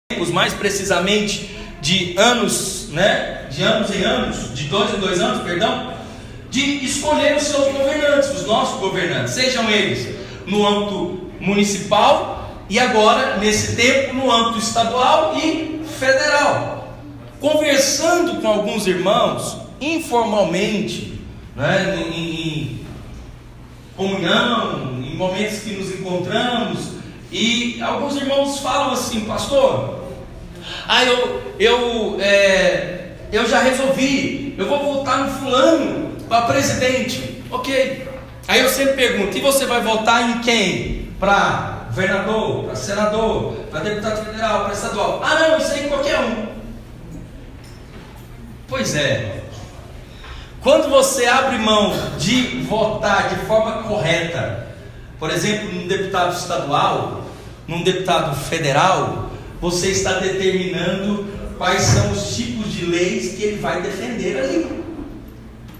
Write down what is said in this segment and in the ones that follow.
mais precisamente de anos, de anos em anos, de 2 em 2 anos, perdão, de escolher os seus governantes, os nossos governantes, sejam eles no âmbito municipal e agora, nesse tempo, no âmbito estadual e federal. Conversando com alguns irmãos, informalmente, em comunhão, em momentos que nos encontramos, e alguns irmãos falam assim: pastor, eu já resolvi, eu vou votar no fulano para presidente. Ok. Aí eu sempre pergunto: e você vai votar em quem? Para governador, para senador, para deputado federal, para estadual? Ah, não, isso aí qualquer um. Pois é, quando você abre mão de votar de forma correta, por exemplo, num deputado estadual, num deputado federal, você está determinando quais são os tipos de leis que ele vai defender ali.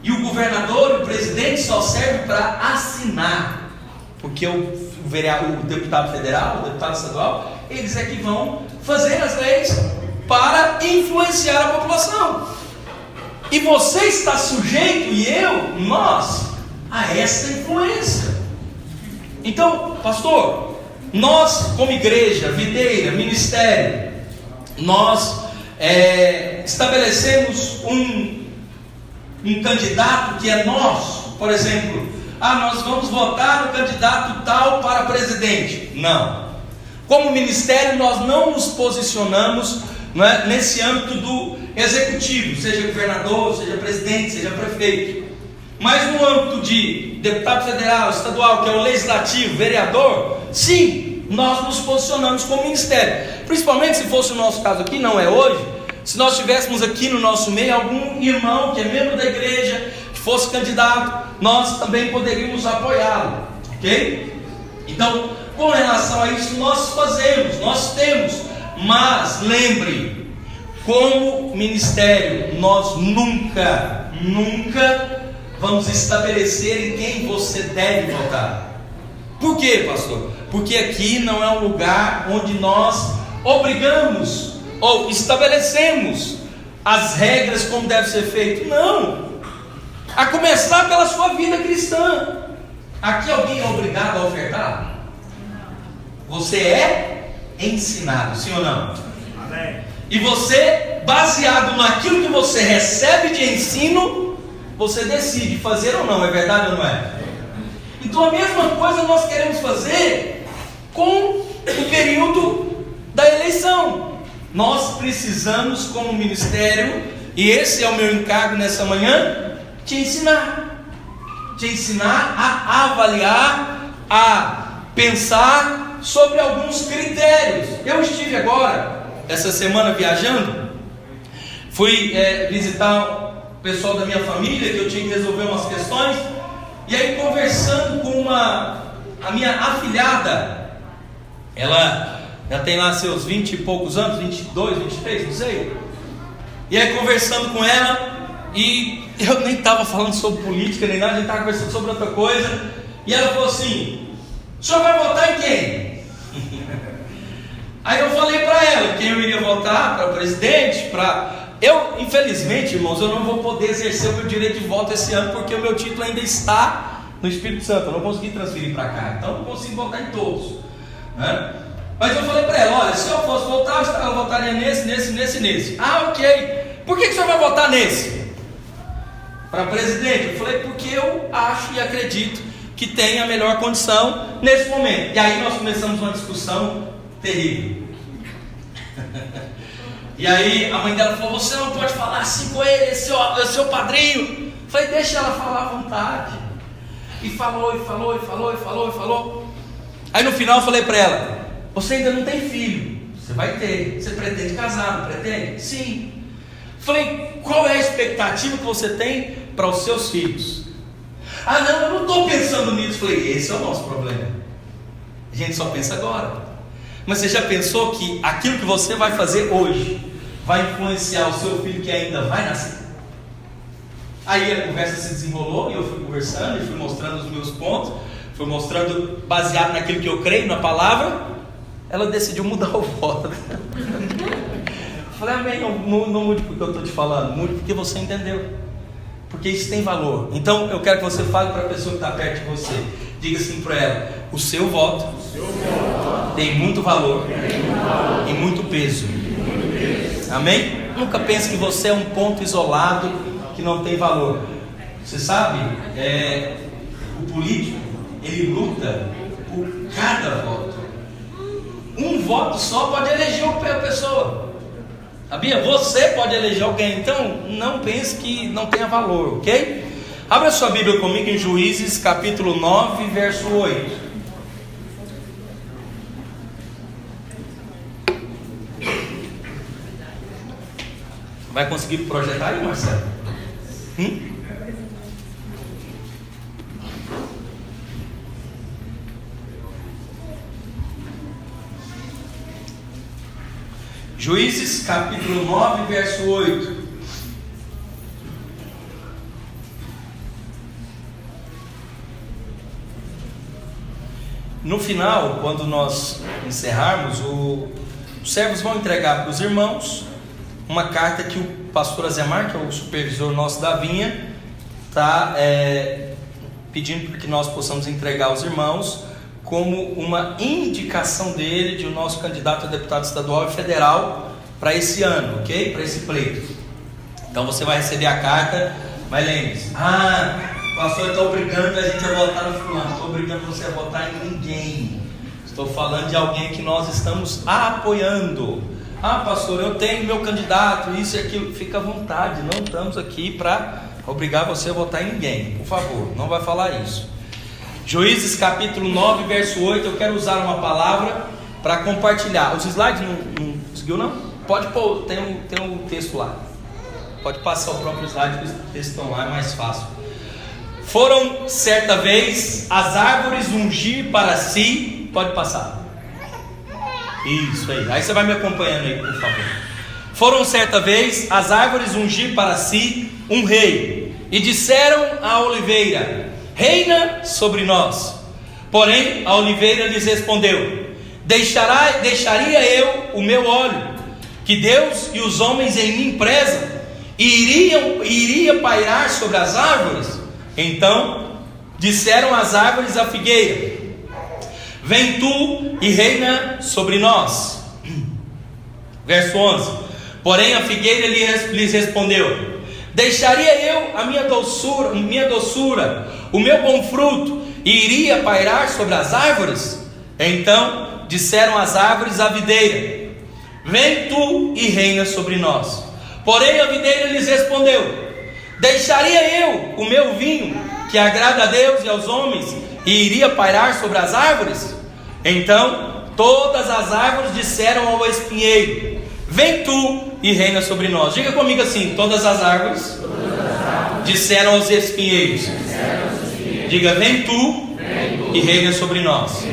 E o governador, o presidente, só serve para assinar, porque o deputado federal, o deputado estadual, eles é que vão fazer as leis para influenciar a população. E você está sujeito, e nós, a essa influência. Então, pastor, nós como igreja, videira, ministério, nós estabelecemos um candidato que é nosso. Por exemplo, nós vamos votar no candidato tal para presidente. Não. Como ministério, nós não nos posicionamos nesse âmbito do executivo, seja governador, seja presidente, seja prefeito. Mas no âmbito de deputado federal, estadual, que é o legislativo, vereador, sim, nós nos posicionamos como ministério. Principalmente se fosse o nosso caso aqui, não é hoje, se nós tivéssemos aqui no nosso meio algum irmão que é membro da igreja, que fosse candidato, nós também poderíamos apoiá-lo, ok? Então, com relação a isso, nós fazemos, nós temos, mas lembre, como ministério, nós nunca vamos estabelecer em quem você deve votar. Por quê, pastor? Porque aqui não é um lugar onde nós obrigamos ou estabelecemos as regras como deve ser feito. Não. A começar pela sua vida cristã. Aqui alguém é obrigado a ofertar? Você é ensinado, sim ou não? Amém. E você, baseado naquilo que você recebe de ensino, você decide fazer ou não, é verdade ou não é? Então a mesma coisa nós queremos fazer com o período da eleição. Nós precisamos, como ministério, e esse é o meu encargo nessa manhã, te ensinar a avaliar, a pensar sobre alguns critérios. Eu estive agora, essa semana, viajando, fui visitar o pessoal da minha família, que eu tinha que resolver umas questões, e aí conversando com a minha afilhada, ela já tem lá seus 20 e poucos anos, 22, 23, não sei, e aí conversando com ela, e eu nem estava falando sobre política nem nada, a gente estava conversando sobre outra coisa, e ela falou assim: o senhor vai votar em quem? Aí eu falei para ela quem eu iria votar para presidente, infelizmente, irmãos, eu não vou poder exercer o meu direito de voto esse ano, porque o meu título ainda está no Espírito Santo, eu não consegui transferir para cá, então eu não consigo votar em todos, Mas eu falei para ela: olha, se eu fosse votar, eu votaria nesse. Ah, ok. Por que o senhor vai votar nesse? Para presidente? Eu falei: porque eu acho e acredito que tem a melhor condição nesse momento. E aí nós começamos uma discussão terrível. E aí a mãe dela falou: você não pode falar assim com ele, é seu padrinho. Eu falei: deixa ela falar à vontade. E falou. Aí no final eu falei para ela: você ainda não tem filho, você vai ter. Você pretende casar, não pretende? Sim. Falei: qual é a expectativa que você tem para os seus filhos? Ah, não, eu não estou pensando nisso. Falei: esse é o nosso problema. A gente só pensa agora. Mas você já pensou que aquilo que você vai fazer hoje vai influenciar o seu filho que ainda vai nascer? Aí a conversa se desenrolou e eu fui conversando e fui mostrando os meus pontos, fui mostrando baseado naquilo que eu creio, na palavra. ela decidiu mudar o voto. Falei, amém, não mude porque eu estou te falando, mude porque você entendeu, porque isso tem valor. Então eu quero que você fale para a pessoa que está perto de você, diga assim para ela: o seu voto tem muito valor e muito peso. Amém? Nunca pense que você é um ponto isolado que não tem valor. Você sabe, o político, ele luta por cada voto. Um voto só pode eleger uma pessoa. Sabia? Você pode eleger alguém. Então não pense que não tenha valor, ok? Abra sua Bíblia comigo em Juízes capítulo 9, verso 8. Vai conseguir projetar aí, Marcelo? Juízes capítulo 9, verso 8. No final, quando nós encerrarmos, os servos vão entregar para os irmãos uma carta que o pastor Azemar, que é o supervisor nosso da vinha, está pedindo para que nós possamos entregar aos irmãos como uma indicação dele de o nosso candidato a deputado estadual e federal para esse ano, ok? Para esse pleito. Então você vai receber a carta, mas lembre-se: pastor, está obrigando a gente a votar no fulano. Estou obrigando você a votar em ninguém. Estou falando de alguém que nós estamos apoiando. Pastor, eu tenho meu candidato, isso e aquilo. Fica à vontade, não estamos aqui para obrigar você a votar em ninguém. Por favor, não vai falar isso. Juízes capítulo 9, verso 8. Eu quero usar uma palavra para compartilhar. Os slides não conseguiu, não? Pode pôr, tem um texto lá. Pode passar o próprio slide, porque os textos estão lá, é mais fácil. Foram certa vez as árvores ungir para si. Pode passar. Isso aí. Aí você vai me acompanhando aí, por favor. Foram certa vez as árvores ungir para si um rei, e disseram à oliveira: reina sobre nós. Porém a oliveira lhes respondeu: deixaria eu o meu óleo, que Deus e os homens em mim prezam, e iria pairar sobre as árvores? Então disseram as árvores à figueira: vem tu e reina sobre nós. Verso 11. Porém a figueira lhes respondeu: deixaria eu a minha doçura, o meu bom fruto, e iria pairar sobre as árvores? Então disseram as árvores à videira: vem tu e reina sobre nós. Porém a videira lhes respondeu: deixaria eu o meu vinho, que agrada a Deus e aos homens, e iria pairar sobre as árvores? Então todas as árvores disseram ao espinheiro: vem tu e reina sobre nós. Diga comigo assim: todas as árvores disseram aos espinheiros. Diga: vem tu e reina sobre nós.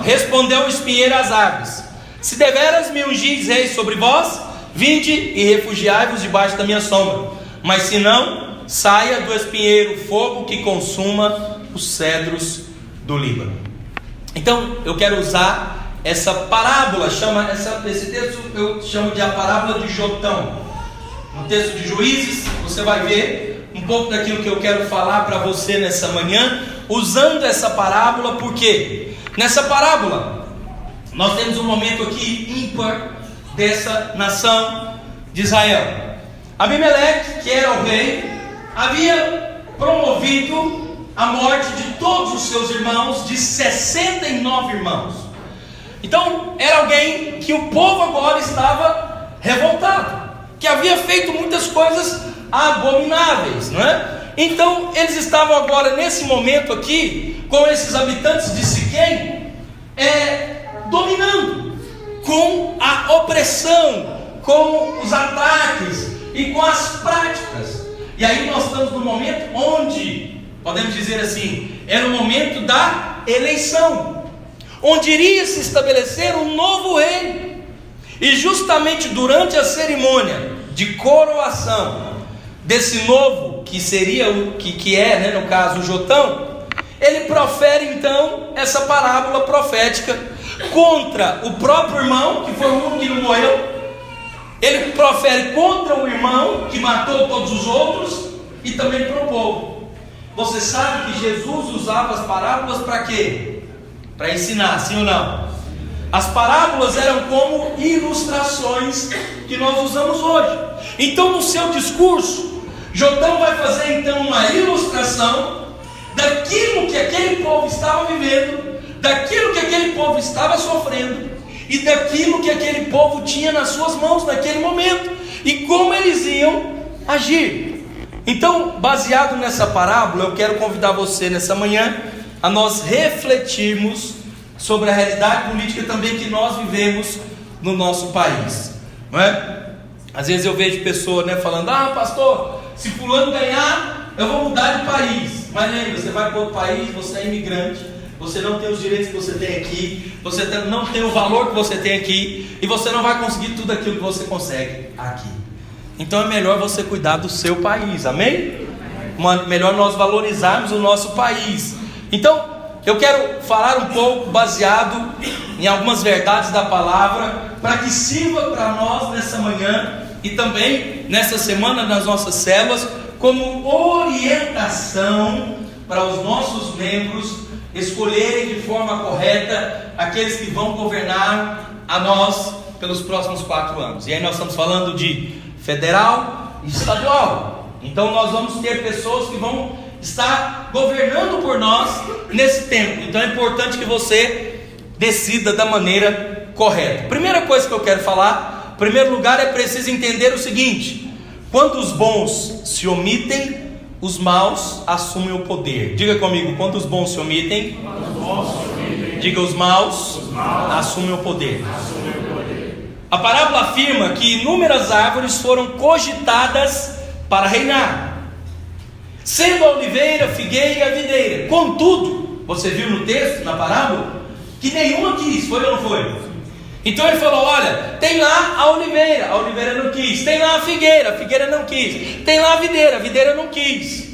Respondeu o espinheiro às árvores: se deveras me ungis rei sobre vós, vinde e refugiai-vos debaixo da minha sombra. Mas se não, saia do espinheiro fogo que consuma os cedros do Líbano. Então eu quero usar essa parábola, esse texto eu chamo de a parábola de Jotão. No texto de Juízes você vai ver um pouco daquilo que eu quero falar para você nessa manhã, usando essa parábola. Porque nessa parábola nós temos um momento aqui ímpar dessa nação de Israel. Abimeleque, que era o rei, havia promovido a morte de todos os seus irmãos, de 69 irmãos. Então era alguém que o povo agora estava revoltado, que havia feito muitas coisas abomináveis, não é? Então eles estavam agora nesse momento aqui, com esses habitantes de Siquém, dominando, com a opressão, com os ataques e com as práticas. E aí nós estamos no momento onde, podemos dizer assim, era o momento da eleição, onde iria se estabelecer um novo rei. E justamente durante a cerimônia de coroação desse novo, que seria que é, no caso, o Jotão, ele profere então essa parábola profética, contra o próprio irmão, que foi o único que não morreu. Ele profere contra o irmão que matou todos os outros e também para o povo. Você sabe que Jesus usava as parábolas para quê? Para ensinar, sim ou não? As parábolas eram como ilustrações que nós usamos hoje. Então, no seu discurso, Jotão vai fazer então uma ilustração daquilo que aquele povo estava vivendo, daquilo que aquele povo estava sofrendo e daquilo que aquele povo tinha nas suas mãos naquele momento e como eles iam agir. Então, baseado nessa parábola, eu quero convidar você nessa manhã a nós refletirmos sobre a realidade política também que nós vivemos no nosso país, não é? Às vezes eu vejo pessoas, né, falando: ah, pastor, se fulano ganhar, eu vou mudar de país. Mas lembra, você vai para outro país, você é imigrante, você não tem os direitos que você tem aqui, você não tem o valor que você tem aqui, e você não vai conseguir tudo aquilo que você consegue aqui. Então é melhor você cuidar do seu país, amém? Melhor nós valorizarmos o nosso país. Então, eu quero falar um pouco baseado em algumas verdades da palavra, para que sirva para nós nessa manhã e também nessa semana nas nossas células, como orientação para os nossos membros escolherem de forma correta aqueles que vão governar a nós pelos próximos 4 anos. E aí nós estamos falando de federal e estadual. Então nós vamos ter pessoas que vão estar governando por nós nesse tempo. Então é importante que você decida da maneira correta. Primeira coisa que eu quero falar, em primeiro lugar, é preciso entender o seguinte: quando os bons se omitem, os maus assumem o poder. Diga comigo: quando os bons se omitem, diga, os maus assumem o poder. A parábola afirma que inúmeras árvores foram cogitadas para reinar, sendo a oliveira, figueira e a videira. Contudo, você viu no texto, na parábola, que nenhuma quis, foi ou não foi? Então ele falou: olha, tem lá a oliveira não quis. Tem lá a figueira não quis. Tem lá a videira não quis.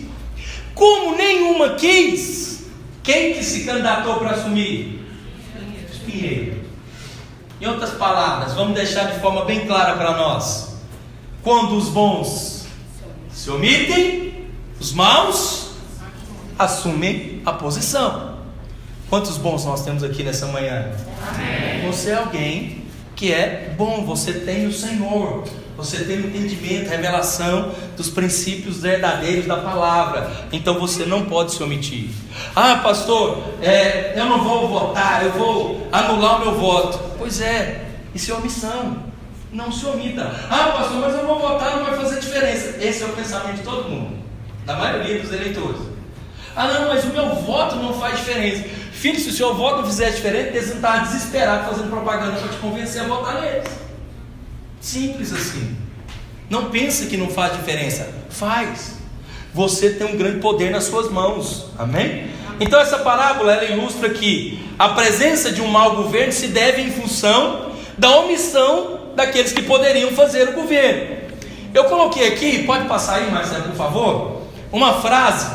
Como nenhuma quis, quem que se candidatou para assumir? Espinheiro. Em outras palavras, vamos deixar de forma bem clara para nós: quando os bons se omitem, os maus assumem a posição. Quantos bons nós temos aqui nessa manhã? Amém. Você é alguém que é bom, você tem o Senhor, você tem o entendimento, a revelação dos princípios verdadeiros da palavra. Então você não pode se omitir. Ah, pastor, eu não vou votar, eu vou anular o meu voto. Pois é, isso é omissão. Não se omita. Ah, pastor, mas eu vou votar, não vai fazer diferença. Esse é o pensamento de todo mundo, da maioria dos eleitores. Ah, não, mas o meu voto não faz diferença. Filho, se o seu voto não fizer diferença, eles vão estar desesperados fazendo propaganda para te convencer a votar neles. Simples assim. Não pense que não faz diferença. Faz. Você tem um grande poder nas suas mãos. Amém? Então essa parábola, ela ilustra que a presença de um mau governo se deve em função da omissão daqueles que poderiam fazer o governo. Eu coloquei aqui, pode passar aí, Marcelo, por favor, uma frase,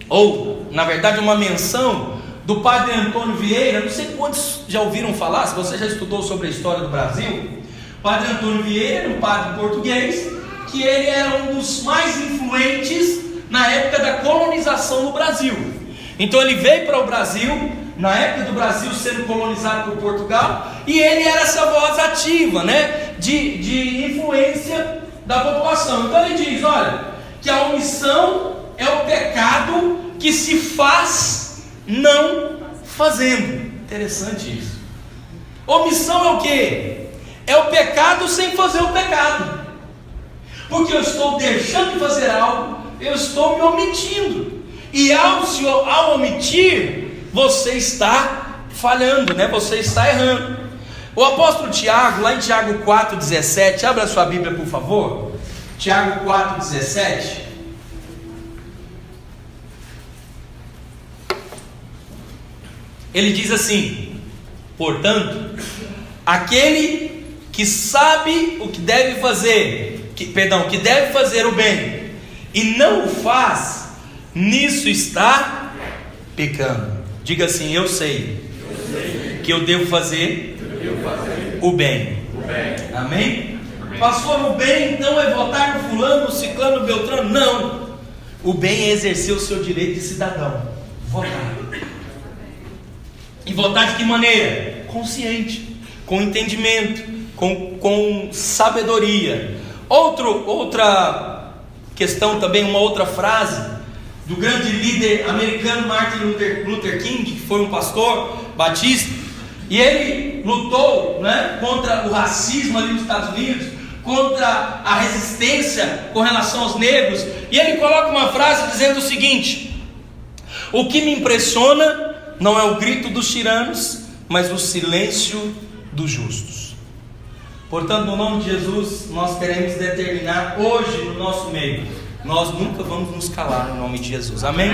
ou na verdade uma menção do padre Antônio Vieira. Não sei quantos já ouviram falar, se você já estudou sobre a história do Brasil. Padre Antônio Vieira, um padre português, que ele era um dos mais influentes na época da colonização no Brasil. Então ele veio para o Brasil, na época do Brasil sendo colonizado por Portugal, e ele era essa voz ativa, né, de influência da população. Então ele diz: olha, que a omissão é o pecado que se faz não fazendo. Interessante isso. Omissão é o quê? É o pecado sem fazer o pecado. Porque eu estou deixando de fazer algo, eu estou me omitindo. E ao omitir, você está falhando, né? Você está errando. O apóstolo Tiago, lá em Tiago 4,17, abra a sua Bíblia, por favor. Tiago 4,17. Ele diz assim: portanto, aquele que sabe o que deve fazer, que deve fazer o bem e não o faz, nisso está pecando. Diga assim: eu sei porque eu devo fazer o bem. Amém? Pastor, o bem então é votar no fulano, no ciclano, no beltrano? Não. O bem é exercer o seu direito de cidadão. Votar. E votar de que maneira? Consciente, com entendimento, com sabedoria. Outra questão também, uma outra frase do grande líder americano Martin Luther King, que foi um pastor batista, e ele lutou, né, contra o racismo ali nos Estados Unidos, contra a resistência com relação aos negros, e ele coloca uma frase dizendo o seguinte: o que me impressiona não é o grito dos tiranos, mas o silêncio dos justos. Portanto, no nome de Jesus, nós queremos determinar hoje no nosso meio, nós nunca vamos nos calar no nome de Jesus. Amém?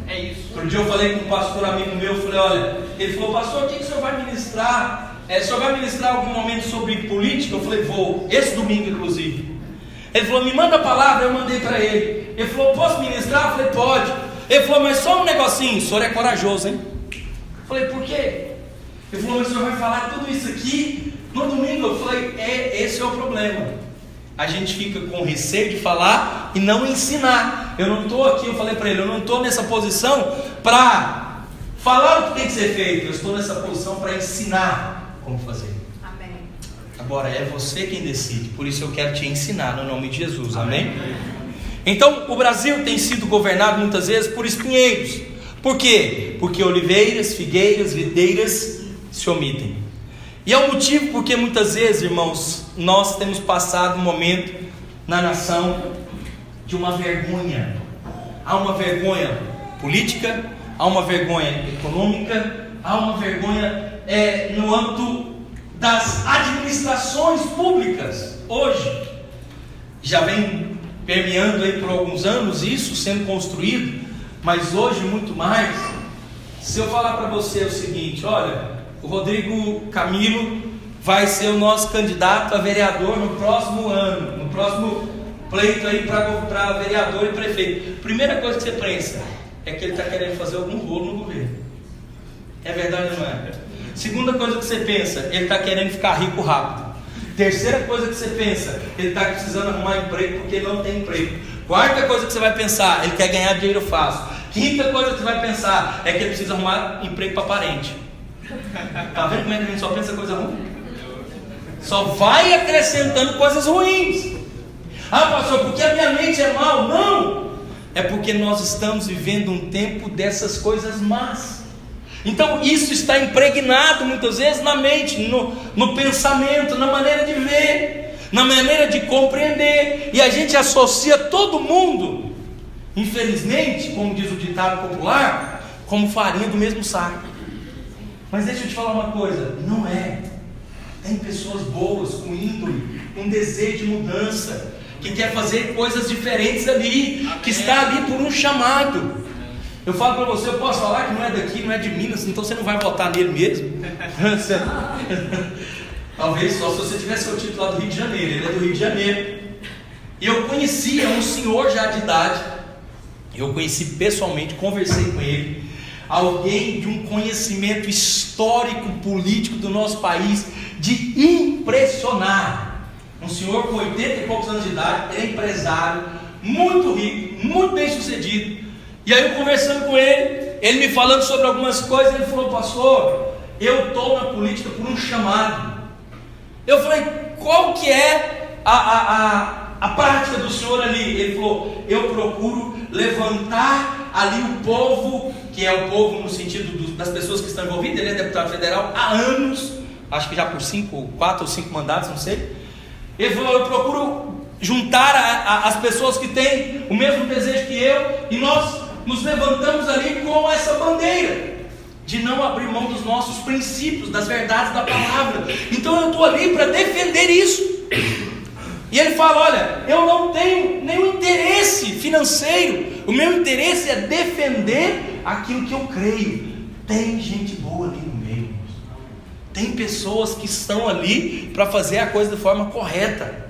É isso. Outro dia eu falei com um pastor amigo meu, eu falei, olha, ele falou, pastor, o que o senhor vai ministrar? O senhor vai ministrar algum momento sobre política? Eu falei, vou, esse domingo inclusive. Ele falou, me manda a palavra, eu mandei para ele. Ele falou, posso ministrar? Eu falei, pode. Ele falou, mas só um negocinho, o senhor é corajoso, hein? Eu falei, por quê? Ele falou, mas o senhor vai falar tudo isso aqui no domingo? Eu falei, esse é o problema. A gente fica com receio de falar e não ensinar. Eu não estou aqui, eu falei para ele, eu não estou nessa posição para falar o que tem que ser feito. Eu estou nessa posição para ensinar como fazer. Amém. Agora é você quem decide, por isso eu quero te ensinar no nome de Jesus. Amém? Então o Brasil tem sido governado muitas vezes por espinheiros. Por quê? Porque oliveiras, figueiras, videiras se omitem. E é o motivo porque muitas vezes, irmãos, nós temos passado um momento na nação de uma vergonha. Há uma vergonha política, há uma vergonha econômica, há uma vergonha no âmbito das administrações públicas. Hoje, já vem permeando aí por alguns anos isso sendo construído, mas hoje muito mais. Se eu falar para você o seguinte, olha, o Rodrigo Camilo vai ser o nosso candidato a vereador no próximo ano, no próximo pleito aí para vereador e prefeito. Primeira coisa que você pensa é que ele está querendo fazer algum rolo no governo. É verdade ou não é? Segunda coisa que você pensa, ele está querendo ficar rico rápido. Terceira coisa que você pensa, ele está precisando arrumar emprego porque ele não tem emprego. Quarta coisa que você vai pensar, ele quer ganhar dinheiro fácil. Quinta coisa que você vai pensar é que ele precisa arrumar emprego para parente. Está vendo como é que a gente só pensa coisa ruim? Só vai acrescentando coisas ruins. Ah, pastor, porque a minha mente é mal? Não! É porque nós estamos vivendo um tempo dessas coisas más. Então isso está impregnado muitas vezes na mente, no pensamento, na maneira de ver, na maneira de compreender. E a gente associa todo mundo, infelizmente, como diz o ditado popular, como farinha do mesmo saco. Mas deixa eu te falar uma coisa, não é. Tem pessoas boas, com índole, com desejo de mudança, que quer fazer coisas diferentes ali, que está ali por um chamado. Eu falo para você, eu posso falar que não é daqui, não é de Minas, então você não vai votar nele mesmo. Talvez só se você tivesse o título lá do Rio de Janeiro, ele é do Rio de Janeiro. E eu conhecia um senhor já de idade, eu conheci pessoalmente, conversei com ele, alguém de um conhecimento histórico, político do nosso país, de impressionar. Um senhor com 80 e poucos anos de idade, ele é empresário, muito rico, muito bem sucedido. E aí eu conversando com ele me falando sobre algumas coisas, ele falou, pastor, eu estou na política por um chamado. Eu falei, qual que é a prática do senhor ali? Ele falou, eu procuro levantar ali o povo, que é o povo no sentido das pessoas que estão envolvidas. Ele é deputado federal há anos, acho que já por 4 ou 5 mandatos, não sei. Ele falou, eu procuro juntar as pessoas que têm o mesmo desejo que eu, e nós nos levantamos ali com essa bandeira de não abrir mão dos nossos princípios, das verdades da palavra. Então eu estou ali para defender isso. E ele fala, olha, eu não tenho nenhum interesse financeiro, o meu interesse é defender aquilo que eu creio. Tem gente boa ali no meio, tem pessoas que estão ali para fazer a coisa de forma correta.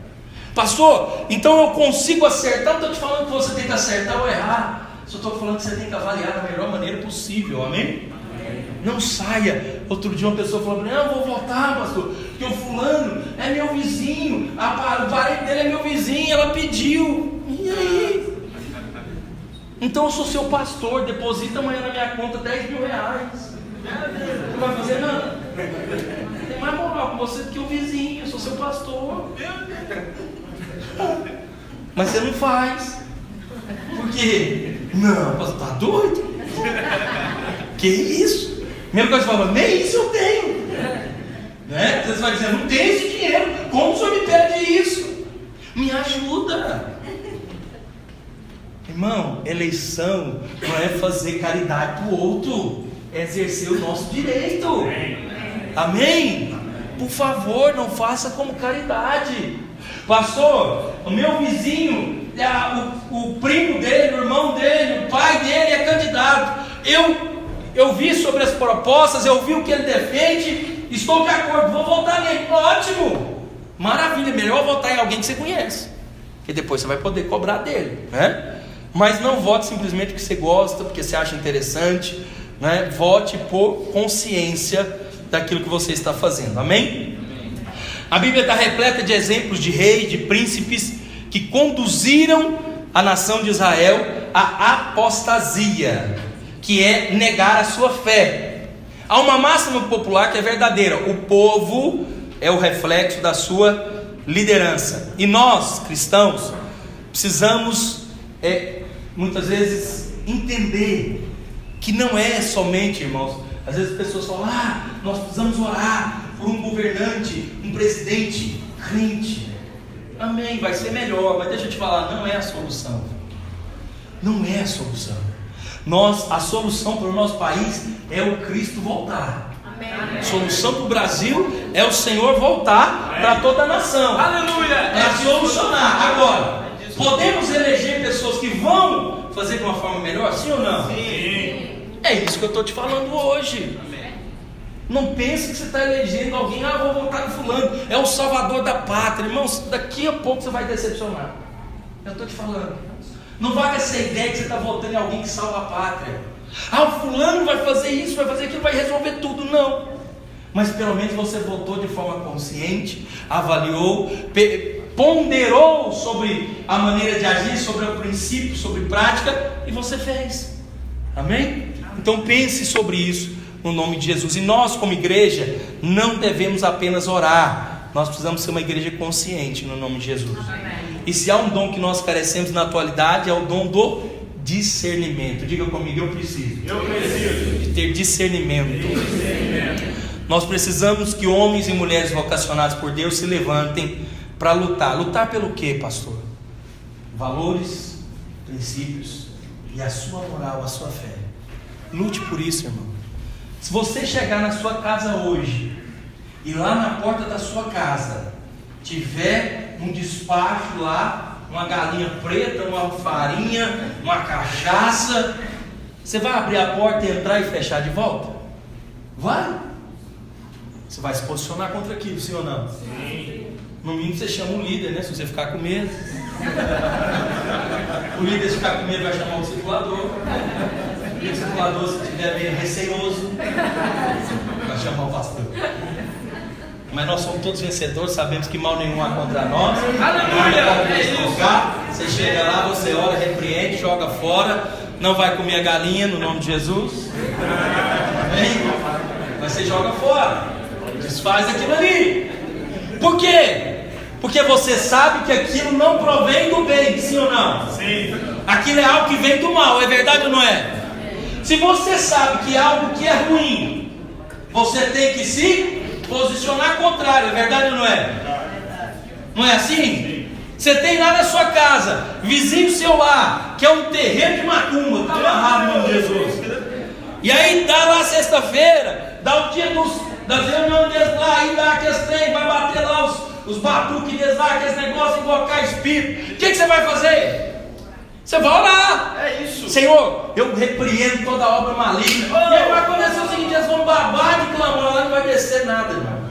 Pastor, então eu consigo acertar? Não estou te falando que você tem que acertar ou errar, só estou falando que você tem que avaliar da melhor maneira possível, amém? Não saia. Outro dia uma pessoa falou para mim: eu vou votar, pastor, porque o fulano é meu vizinho, o parente dele é meu vizinho, ela pediu. E aí? Então eu sou seu pastor, deposita amanhã na minha conta 10 mil reais. Não vai fazer nada. Tem mais moral com você do que o vizinho, eu sou seu pastor. Mas você não faz. Por quê? Não, pastor, tá doido? Que isso? Primeira coisa que você fala: nem isso eu tenho. Né? Você vai dizer: não tenho esse dinheiro. Como o senhor me pede isso? Me ajuda. Irmão, eleição não é fazer caridade para o outro, é exercer o nosso direito. Amém? Por favor, não faça como caridade. Pastor, o meu vizinho, o primo dele, o irmão dele, o pai dele é candidato. Eu vi sobre as propostas, eu vi o que ele defende, estou de acordo, vou votar nele. Ótimo, maravilha, melhor votar em alguém que você conhece, que depois você vai poder cobrar dele, né? Mas não vote simplesmente porque você gosta, porque você acha interessante, né? Vote por consciência daquilo que você está fazendo, amém? A Bíblia está repleta de exemplos de reis, de príncipes que conduziram a nação de Israel à apostasia, que é negar a sua fé. Há uma máxima popular que é verdadeira: o povo é o reflexo da sua liderança. E nós, cristãos, precisamos muitas vezes entender que não é somente, irmãos, às vezes as pessoas falam: nós precisamos orar por um governante, um presidente crente. Amém, vai ser melhor, mas deixa eu te falar, não é a solução. Não é a solução. A solução para o nosso país é o Cristo voltar. Amém. A solução para o Brasil é o Senhor voltar para toda a nação. Aleluia! É solucionar. Agora, podemos eleger pessoas que vão fazer de uma forma melhor, sim ou não? Sim. É isso que eu estou te falando hoje. Não pense que você está elegendo alguém: vou votar no fulano, é o salvador da pátria. Irmãos, daqui a pouco você vai decepcionar. Eu estou te falando. Não vá com essa ideia que você está votando em alguém que salva a pátria. O fulano vai fazer isso, vai fazer aquilo, vai resolver tudo. Não. Mas pelo menos você votou de forma consciente, avaliou, ponderou sobre a maneira de agir, sobre o princípio, sobre prática, e você fez. Amém? Então pense sobre isso no nome de Jesus. E nós, como igreja, não devemos apenas orar, nós precisamos ser uma igreja consciente no nome de Jesus. Amém. E se há um dom que nós carecemos na atualidade, é o dom do discernimento. Diga comigo: eu preciso de ter discernimento. Nós precisamos que homens e mulheres vocacionados por Deus se levantem para lutar. Lutar pelo quê, pastor? Valores, princípios e a sua moral, a sua fé. Lute por isso, irmão. Se você chegar na sua casa hoje e lá na porta da sua casa tiver um despacho lá, uma galinha preta, uma farinha, uma cachaça, você vai abrir a porta e entrar e fechar de volta? Vai. Você vai se posicionar contra aquilo, sim ou não? Sim. No mínimo você chama o líder, né? Se você ficar com medo. O líder, se ficar com medo, vai chamar o circulador. E o circulador, se estiver meio receoso, vai chamar o pastor. Mas nós somos todos vencedores, sabemos que mal nenhum há contra nós. Aleluia! Você chega lá, você ora, repreende, joga fora. Não vai comer a galinha no nome de Jesus. Amém? Mas você joga fora, desfaz aquilo ali. Por quê? Porque você sabe que aquilo não provém do bem, sim ou não? Sim. Aquilo é algo que vem do mal, é verdade ou não é? Se você sabe que é algo que é ruim, você tem que se posicionar contrário, é verdade ou não é? Não é assim? Você tem lá na sua casa, vizinho seu lá, que é um terreiro de macumba, está amarrado no nome de Jesus. E aí dá lá sexta-feira, dá o dia das reuniões deles lá, aí dá aqueles trem, vai bater lá os batuques deles lá, aqueles negócios, invocar espírito. O que você vai fazer? Você vai orar. É isso. Senhor, eu repreendo toda obra maligna. E aí vai acontecer o seguinte: eles vão babar de clamor, lá não vai descer nada, irmão.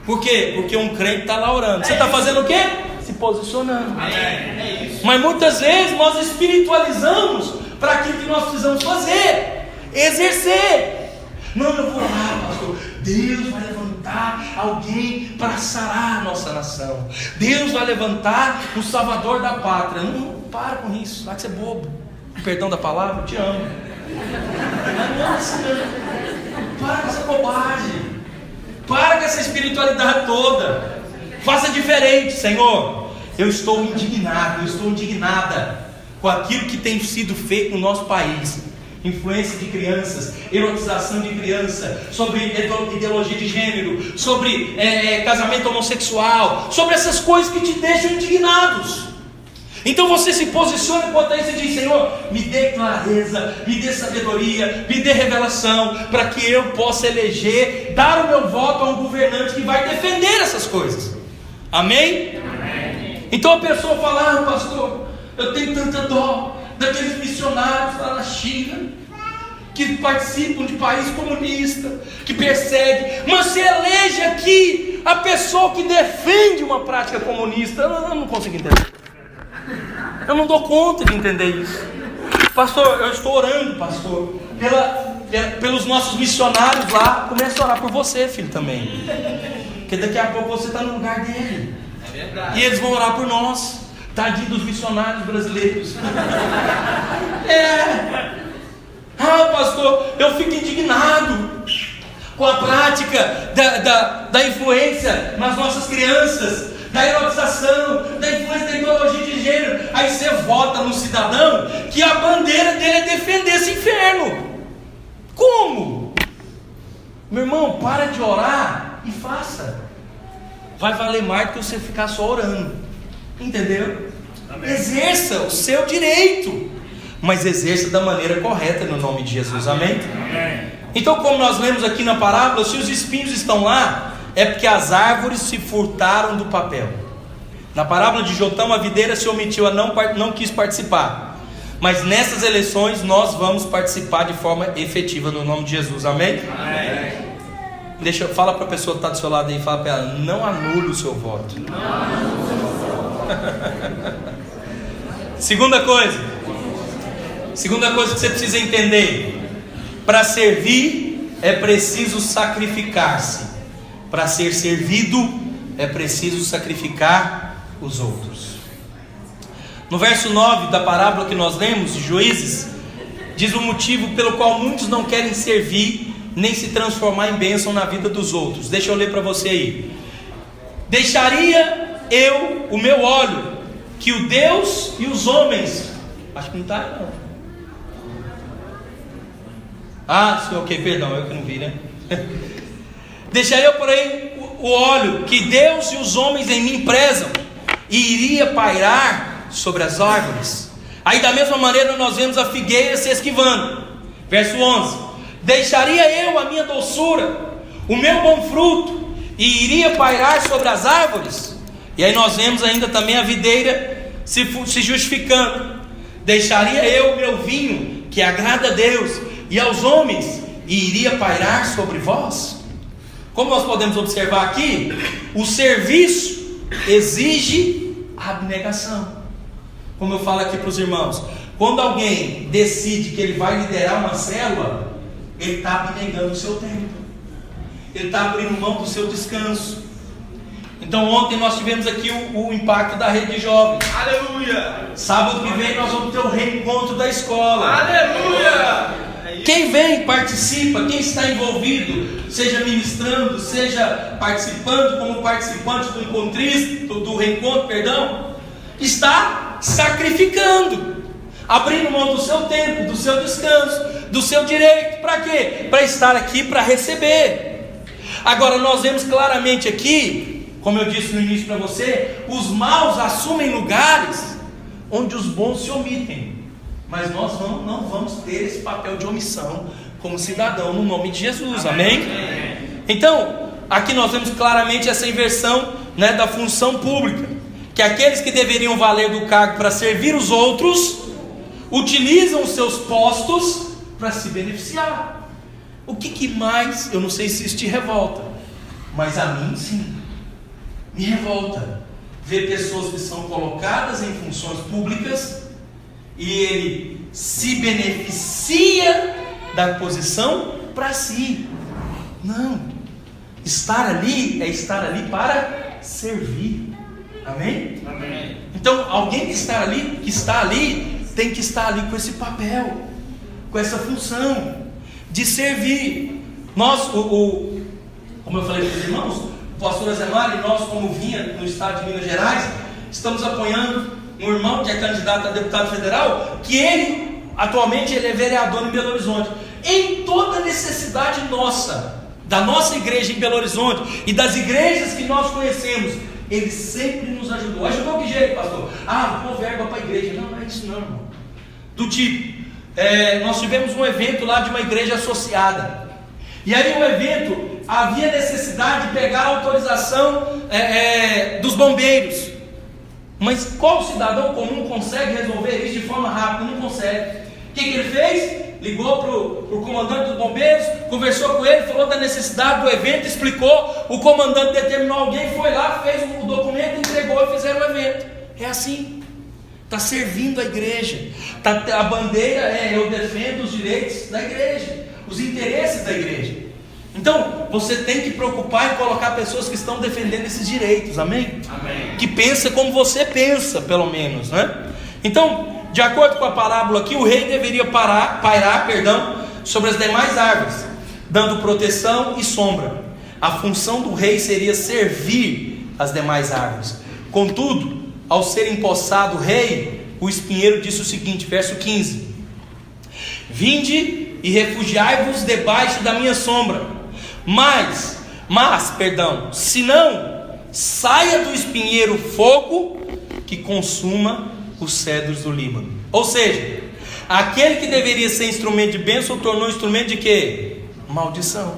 Por quê? Porque um crente está lá orando. Você está fazendo o quê? Se posicionando. É isso. Mas muitas vezes nós espiritualizamos para aquilo que nós precisamos fazer, exercer. Não, eu vou orar, pastor. Deus vai levantar alguém para sarar a nossa nação. Deus vai levantar o salvador da pátria. Não, para com isso, vai que você é bobo. Perdão da palavra, eu te amo. Nossa, para com essa bobagem. Para com essa espiritualidade toda. Faça diferente, Senhor. Eu estou indignado, eu estou indignada com aquilo que tem sido feito no nosso país. Influência de crianças, erotização de criança, sobre ideologia de gênero, sobre casamento homossexual, sobre essas coisas que te deixam indignados. Então você se posiciona quanto a isso e diz: Senhor, me dê clareza, me dê sabedoria, me dê revelação, para que eu possa eleger, dar o meu voto a um governante que vai defender essas coisas. Amém? Amém. Então a pessoa fala: pastor, eu tenho tanta dó daqueles missionários lá na China, que participam de país comunista, que persegue, mas você elege aqui a pessoa que defende uma prática comunista. Eu não consigo entender. Eu não dou conta de entender isso. Pastor, eu estou orando, pastor, pelos nossos missionários lá. Comece a orar por você, filho, também, porque daqui a pouco você está no lugar dele. É verdade. E eles vão orar por nós. Tadinho dos missionários brasileiros. Pastor, eu fico indignado com a prática da influência nas nossas crianças, da erotização, da influência da ideologia de gênero. Aí você vota no cidadão que a bandeira dele é defender esse inferno. Como? Meu irmão, para de orar e faça. Vai valer mais do que você ficar só orando. Entendeu? Amém. Exerça o seu direito, mas exerça da maneira correta, no nome de Jesus. Amém? Amém. Então, como nós lemos aqui na parábola, se os espinhos estão lá, é porque as árvores se furtaram do papel. Na parábola de Jotão, a videira se omitiu, não quis participar. Mas nessas eleições nós vamos participar de forma efetiva, no nome de Jesus. Amém? Amém. Fala para a pessoa que está do seu lado aí, fala para ela: não anule o seu voto. Segunda coisa que você precisa entender: para servir é preciso sacrificar-se. Para ser servido é preciso sacrificar os outros. No verso 9 da parábola que nós lemos, de Juízes, diz o motivo pelo qual muitos não querem servir, nem se transformar em bênção na vida dos outros. Deixa eu ler para você aí. Deixaria eu o meu óleo, que o Deus e os homens... Acho que não está aí, não. Sim, ok, perdão, eu que não vi, né? Deixaria eu, porém, o óleo que Deus e os homens em mim prezam, e iria pairar sobre as árvores. Aí da mesma maneira nós vemos a figueira se esquivando. Verso 11: deixaria eu a minha doçura, o meu bom fruto, e iria pairar sobre as árvores. E aí nós vemos ainda também a videira se justificando. Deixaria eu o meu vinho, que agrada a Deus e aos homens, e iria pairar sobre vós. Como nós podemos observar aqui, o serviço exige abnegação. Como eu falo aqui para os irmãos, quando alguém decide que ele vai liderar uma célula, ele está abnegando o seu tempo, ele está abrindo mão do seu descanso. Então ontem nós tivemos aqui o impacto da rede de jovens. Aleluia! Sábado que vem nós vamos ter o reencontro da escola. Aleluia! Quem vem, participa, quem está envolvido, seja ministrando, seja participando como participante do reencontro, está sacrificando, abrindo mão do seu tempo, do seu descanso, do seu direito. Para quê? Para estar aqui, para receber. Agora nós vemos claramente aqui, como eu disse no início para você, os maus assumem lugares onde os bons se omitem. Mas nós não vamos ter esse papel de omissão como cidadão, no nome de Jesus. Amém? Então, aqui nós vemos claramente essa inversão, né, da função pública, que aqueles que deveriam valer do cargo para servir os outros, utilizam os seus postos para se beneficiar. O que mais, eu não sei se isso te revolta, mas a mim sim, me revolta ver pessoas que são colocadas em funções públicas e ele se beneficia da posição para si. Não. Estar ali é estar ali para servir. Amém? Amém. Então, alguém que está ali, tem que estar ali com esse papel, com essa função de servir. Nós, como eu falei para os irmãos, o pastor Azemar e nós, como vinha no estado de Minas Gerais, estamos apoiando um irmão que é candidato a deputado federal, que ele, atualmente, ele é vereador em Belo Horizonte. Em toda necessidade nossa, da nossa igreja em Belo Horizonte e das igrejas que nós conhecemos, ele sempre nos ajudou. Ajudou que jeito, pastor? Pô, verba para a igreja. Não é isso não, irmão. Do tipo, nós tivemos um evento lá de uma igreja associada. E aí o evento, havia necessidade de pegar a autorização dos bombeiros. Mas qual cidadão comum consegue resolver isso de forma rápida? Não consegue. O que ele fez? Ligou para o comandante dos bombeiros, conversou com ele, falou da necessidade do evento, explicou. O comandante determinou alguém, foi lá, fez o documento, entregou e fizeram o evento. É assim. Está servindo a igreja. A bandeira eu defendo os direitos da igreja, os interesses da igreja. Então, você tem que preocupar em colocar pessoas que estão defendendo esses direitos, amém? Amém. Que pensa como você pensa, pelo menos, né? Então, de acordo com a parábola aqui, o rei deveria pairar sobre as demais árvores, dando proteção e sombra. A função do rei seria servir as demais árvores. Contudo, ao ser empossado o rei, o espinheiro disse o seguinte, verso 15: Vinde e refugiai-vos debaixo da minha sombra, mas, se não, saia do espinheiro fogo que consuma os cedros do Líbano. Ou seja, aquele que deveria ser instrumento de bênção tornou instrumento de quê? Maldição.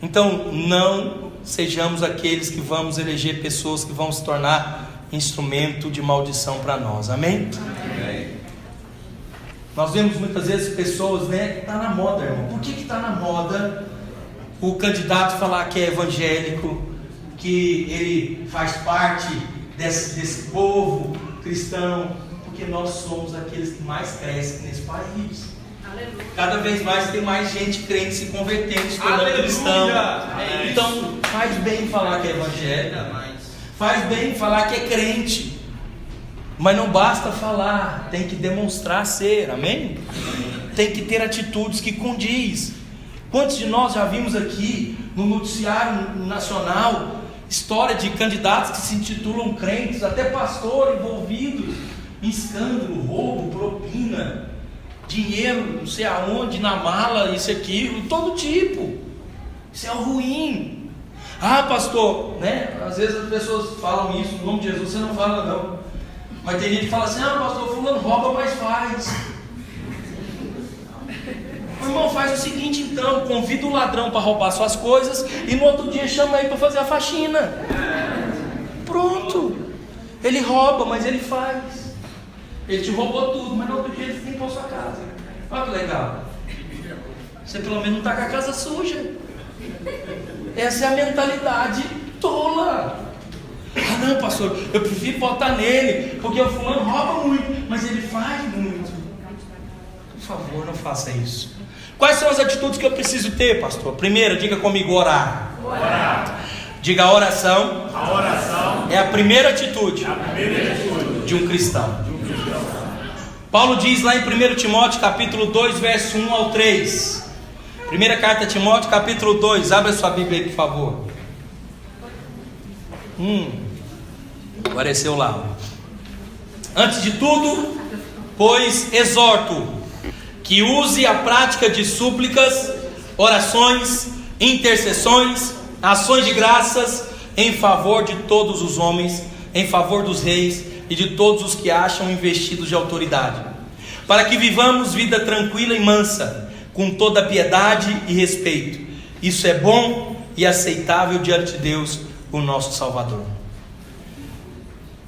Então não sejamos aqueles que vamos eleger pessoas que vão se tornar instrumento de maldição para nós, amém? Amém. Nós vemos muitas vezes pessoas, está na moda, irmão. Por que está na moda o candidato falar que é evangélico, que ele faz parte desse povo cristão? Porque nós somos aqueles que mais crescem nesse país. Aleluia. Cada vez mais tem mais gente crente se convertendo, se tornando cristão. Então faz bem falar que é evangélico, faz bem falar que é crente, mas não basta falar, tem que demonstrar ser, amém? Tem que ter atitudes que condiz. Quantos de nós já vimos aqui no noticiário nacional história de candidatos que se intitulam crentes, até pastor envolvidos em escândalo, roubo, propina, dinheiro, não sei aonde, na mala, isso, aquilo, todo tipo. Isso é o ruim. Pastor, às vezes as pessoas falam isso, no nome de Jesus você não fala não. Mas tem gente que fala assim, pastor, fulano rouba, mas faz. O irmão, faz o seguinte então, convida o ladrão para roubar suas coisas e no outro dia chama ele para fazer a faxina. Pronto. Ele rouba, mas ele faz. Ele te roubou tudo, mas no outro dia ele limpou a sua casa. Olha que legal. Você pelo menos não está com a casa suja. Essa é a mentalidade tola. Não, pastor, eu prefiro votar nele, porque o fulano rouba muito, mas ele faz muito. Por favor, não faça isso. Quais são as atitudes que eu preciso ter, pastor? Primeiro, diga comigo, orar. Diga, a oração. A oração é a primeira atitude, de um cristão. Paulo diz lá em 1 Timóteo capítulo 2, verso 1 ao 3. Primeira carta a Timóteo capítulo 2. Abre a sua Bíblia aí, por favor. Apareceu lá. Antes de tudo, pois exorto que use a prática de súplicas, orações, intercessões, ações de graças em favor de todos os homens, em favor dos reis e de todos os que acham investidos de autoridade, para que vivamos vida tranquila e mansa, com toda piedade e respeito. Isso é bom e aceitável diante de Deus, o nosso Salvador.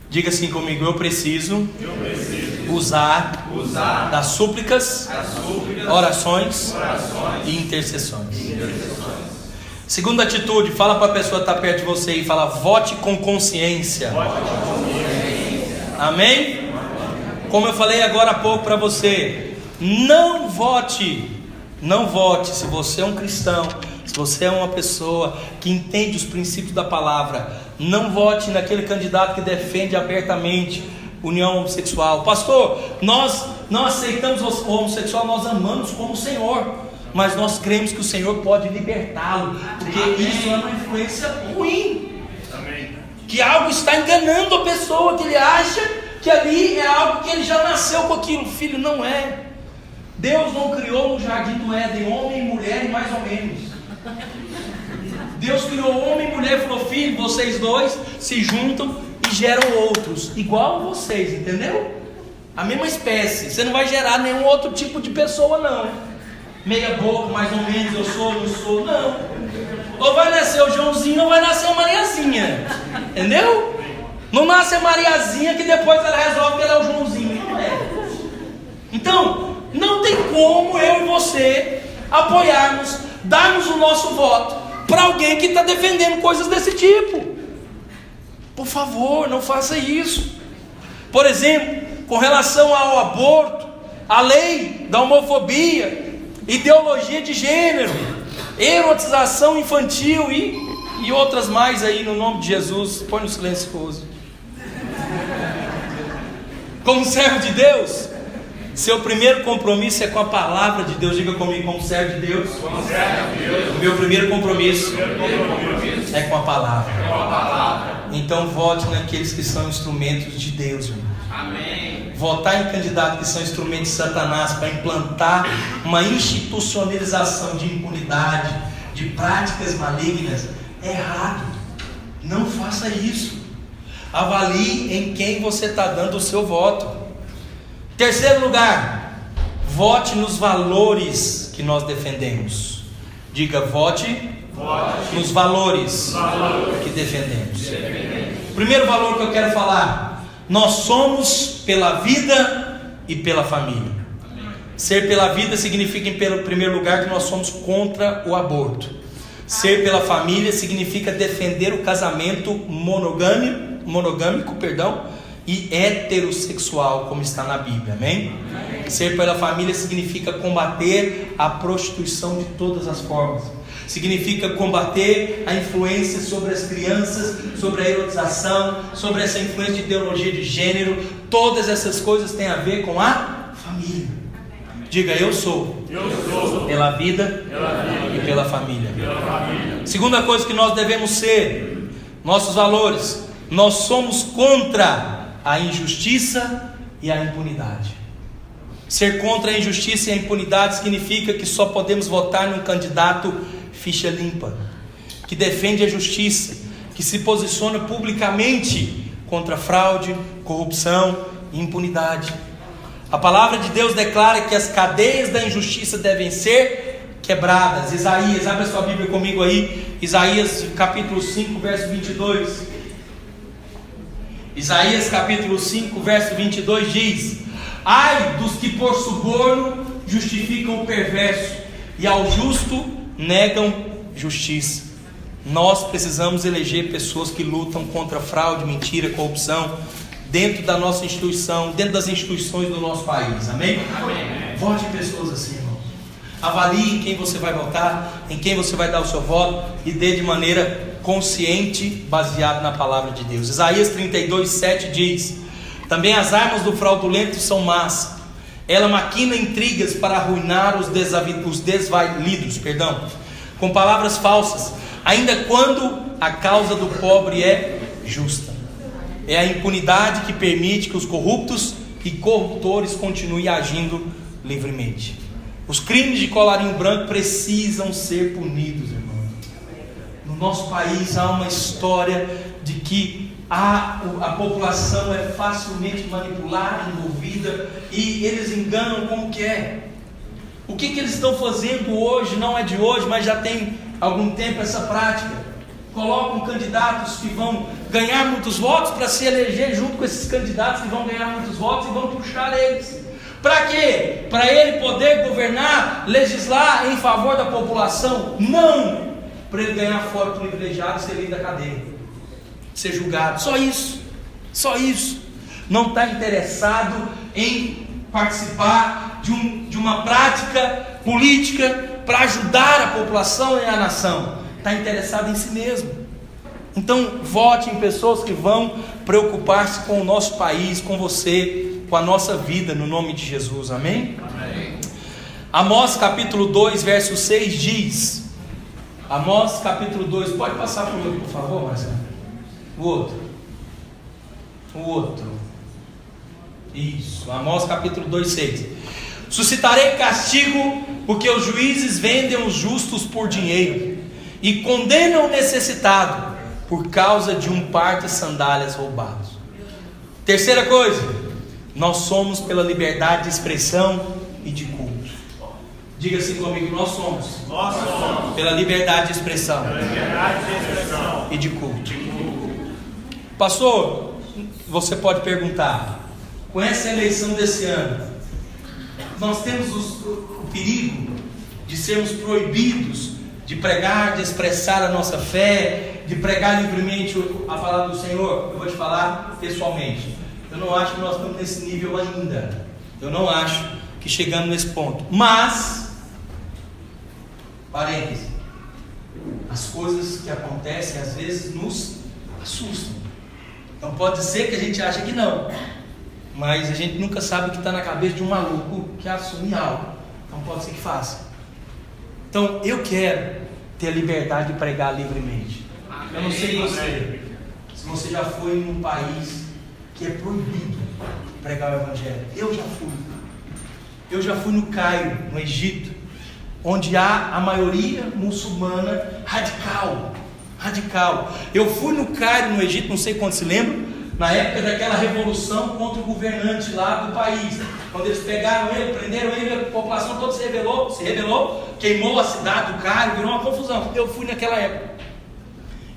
Diga assim comigo, eu preciso usar das súplicas, orações e intercessões. Segunda atitude, fala para a pessoa que está perto de você e fala, vote com consciência. Amém? Como eu falei agora há pouco para você, não vote Não vote, se você é um cristão, se você é uma pessoa que entende os princípios da palavra, não vote naquele candidato que defende abertamente união homossexual. Pastor, nós não aceitamos o homossexual, nós amamos como o Senhor, mas nós cremos que o Senhor pode libertá-lo, porque isso é uma influência ruim. Que algo está enganando a pessoa, que ele acha que ali é algo que ele já nasceu com aquilo. Filho, não é. Deus não criou no jardim do Éden homem e mulher, mais ou menos. Deus criou homem e mulher e falou: filho, vocês dois se juntam e geram outros, igual a vocês, entendeu? A mesma espécie. Você não vai gerar nenhum outro tipo de pessoa, não. Meia boca, mais ou menos, eu sou, não sou, não. Ou vai nascer o Joãozinho ou vai nascer a Mariazinha, entendeu? Não nasce a Mariazinha que depois ela resolve que ela é o Joãozinho, não é. Então, não tem como eu e você apoiarmos, darmos o nosso voto para alguém que está defendendo coisas desse tipo. Por favor, não faça isso. Por exemplo, com relação ao aborto, a lei da homofobia, ideologia de gênero, erotização infantil e outras mais aí, no nome de Jesus. Põe no silencioso. Como servo de Deus, seu primeiro compromisso é com a palavra de Deus. Diga comigo: como servo de Deus. O meu primeiro compromisso é com a palavra. Então vote naqueles que são instrumentos de Deus, irmão. Amém. Votar em candidatos que são instrumentos de Satanás para implantar uma institucionalização de impunidade, de práticas malignas, é errado. Não faça isso. Avalie em quem você está dando o seu voto. Terceiro lugar, vote nos valores que nós defendemos. Diga: vote nos valores que defendemos. Primeiro valor que eu quero falar: nós somos pela vida e pela família. Ser pela vida significa, em primeiro lugar, que nós somos contra o aborto. Ser pela família significa defender o casamento monogâmico, e heterossexual, como está na Bíblia, amém? Ser pela família significa combater a prostituição de todas as formas. Significa combater a influência sobre as crianças, sobre a erotização, sobre essa influência de ideologia de gênero. Todas essas coisas têm a ver com a família. Diga: eu sou pela vida e pela família. Segunda coisa que nós devemos ser, nossos valores: nós somos contra a injustiça e a impunidade. Ser contra a injustiça e a impunidade significa que só podemos votar num candidato ficha limpa, que defende a justiça, que se posiciona publicamente contra fraude, corrupção e impunidade. A palavra de Deus declara que as cadeias da injustiça devem ser quebradas. Isaías, abre a sua Bíblia comigo aí, Isaías capítulo 5, verso 22. Isaías capítulo 5, verso 22 diz: ai dos que por suborno justificam o perverso e ao justo negam justiça. Nós precisamos eleger pessoas que lutam contra fraude, mentira, corrupção dentro da nossa instituição, dentro das instituições do nosso país, amém? Amém. Vote em pessoas assim, irmão. Avalie em quem você vai votar, em quem você vai dar o seu voto, e dê de maneira consciente, baseado na palavra de Deus. Isaías 32:7 diz: também as armas do fraudulento são más, ela maquina intrigas para arruinar os desvalidos, com palavras falsas, ainda quando a causa do pobre é justa. É a impunidade que permite que os corruptos e corruptores continuem agindo livremente. Os crimes de colarinho branco precisam ser punidos, irmão. No nosso país há uma história de que a população é facilmente manipulada, envolvida, e eles enganam como que é. O que eles estão fazendo hoje, não é de hoje, mas já tem algum tempo essa prática. Colocam candidatos que vão ganhar muitos votos para se eleger junto com esses candidatos que vão ganhar muitos votos e vão puxar eles. Para quê? Para ele poder governar, legislar em favor da população? Não! Para ele ganhar fora privilegiado, ser líder da cadeia, ser julgado. Só isso. Só isso. Não está interessado em participar de uma prática política, para ajudar a população e a nação. Está interessado em si mesmo. Então vote em pessoas que vão preocupar-se com o nosso país, com você, com a nossa vida, no nome de Jesus, amém? Amém. Amós capítulo 2 verso 6 diz, Amós capítulo 2, pode passar por outro, por favor, Marcelo? O outro, isso, Amós capítulo 2, 6. Suscitarei castigo, porque os juízes vendem os justos por dinheiro e condenam o necessitado por causa de um par de sandálias roubados. Terceira coisa, nós somos pela liberdade de expressão e de culto. Diga assim comigo, nós somos pela liberdade de expressão, e de culto. Pastor, você pode perguntar, com essa eleição desse ano, nós temos o perigo de sermos proibidos de pregar, de expressar a nossa fé, de pregar livremente a palavra do Senhor? Eu vou te falar pessoalmente, eu não acho que nós estamos nesse nível ainda. Eu não acho que chegamos nesse ponto. Mas, parênteses, as coisas que acontecem às vezes nos assustam. Então pode ser que a gente ache que não, mas a gente nunca sabe o que está na cabeça de um maluco que assume algo. Então pode ser que faça. Então eu quero ter a liberdade de pregar livremente. Eu não sei você, se você já foi em um país que é proibido pregar o Evangelho. Eu já fui no Cairo, no Egito, onde há a maioria muçulmana radical. Eu fui no Cairo, no Egito, não sei quantos se lembram, na época daquela revolução contra o governante lá do país, quando eles pegaram ele, prenderam ele, a população toda se rebelou, queimou a cidade do Cairo, virou uma confusão. Eu fui naquela época.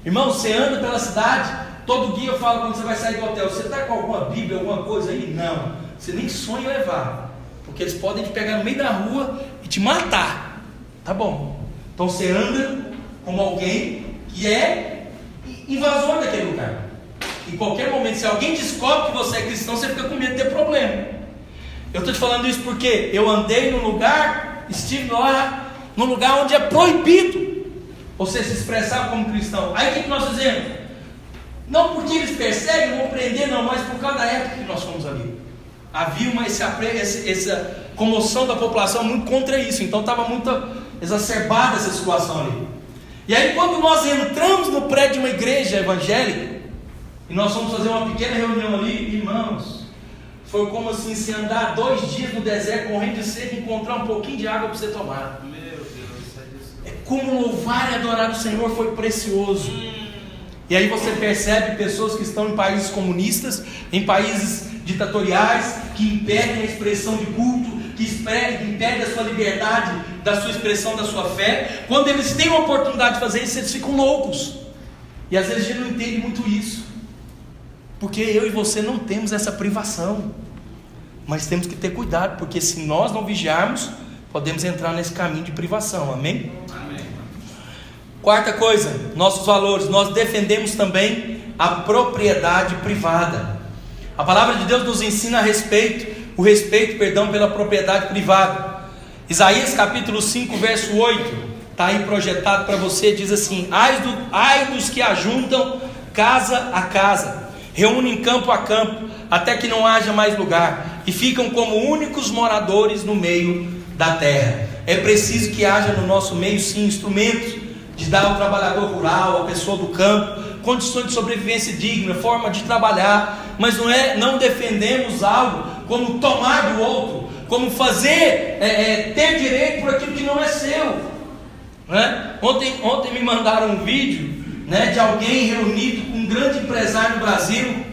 Irmão, você anda pela cidade, todo dia eu falo quando você vai sair do hotel, você está com alguma Bíblia, alguma coisa aí? Não, você nem sonha em levar, porque eles podem te pegar no meio da rua e te matar. Tá bom, então você anda como alguém que é invasor daquele lugar. Em qualquer momento, se alguém descobre que você é cristão, você fica com medo de ter problema. Eu estou te falando isso porque eu andei num lugar, estive lá, num lugar onde é proibido você se expressar como cristão. Aí o que nós fizemos? Não porque eles perseguem, vão prender, não, mas por causa da época que nós fomos ali. Havia essa comoção da população muito contra isso, então estava muito exacerbada essa situação ali. E aí quando nós entramos no prédio de uma igreja evangélica, e nós fomos fazer uma pequena reunião ali, irmãos, foi como assim, se andar 2 dias no deserto, morrendo de sede, e encontrar um pouquinho de água para você tomar. Meu Deus, é como louvar e adorar o Senhor foi precioso. E aí você percebe pessoas que estão em países comunistas, em países ditatoriais, que impedem a expressão de culto, que impedem a sua liberdade, da sua expressão, da sua fé. Quando eles têm a oportunidade de fazer isso, eles ficam loucos. E às vezes a gente não entende muito isso, porque eu e você não temos essa privação, mas temos que ter cuidado, porque se nós não vigiarmos, podemos entrar nesse caminho de privação, amém? Amém. Quarta coisa, nossos valores, nós defendemos também a propriedade privada. A palavra de Deus nos ensina o respeito pela propriedade privada. Isaías capítulo 5 verso 8, está aí projetado para você, diz assim: ai dos que ajuntam casa a casa, reúnem campo a campo, até que não haja mais lugar, e ficam como únicos moradores no meio da terra. É preciso que haja no nosso meio sim instrumentos de dar ao trabalhador rural, à pessoa do campo, condições de sobrevivência digna, forma de trabalhar, mas não defendemos algo como tomar do outro, como fazer, ter direito por aquilo que não é seu, né? Ontem me mandaram um vídeo, né, de alguém reunido com um grande empresário no Brasil,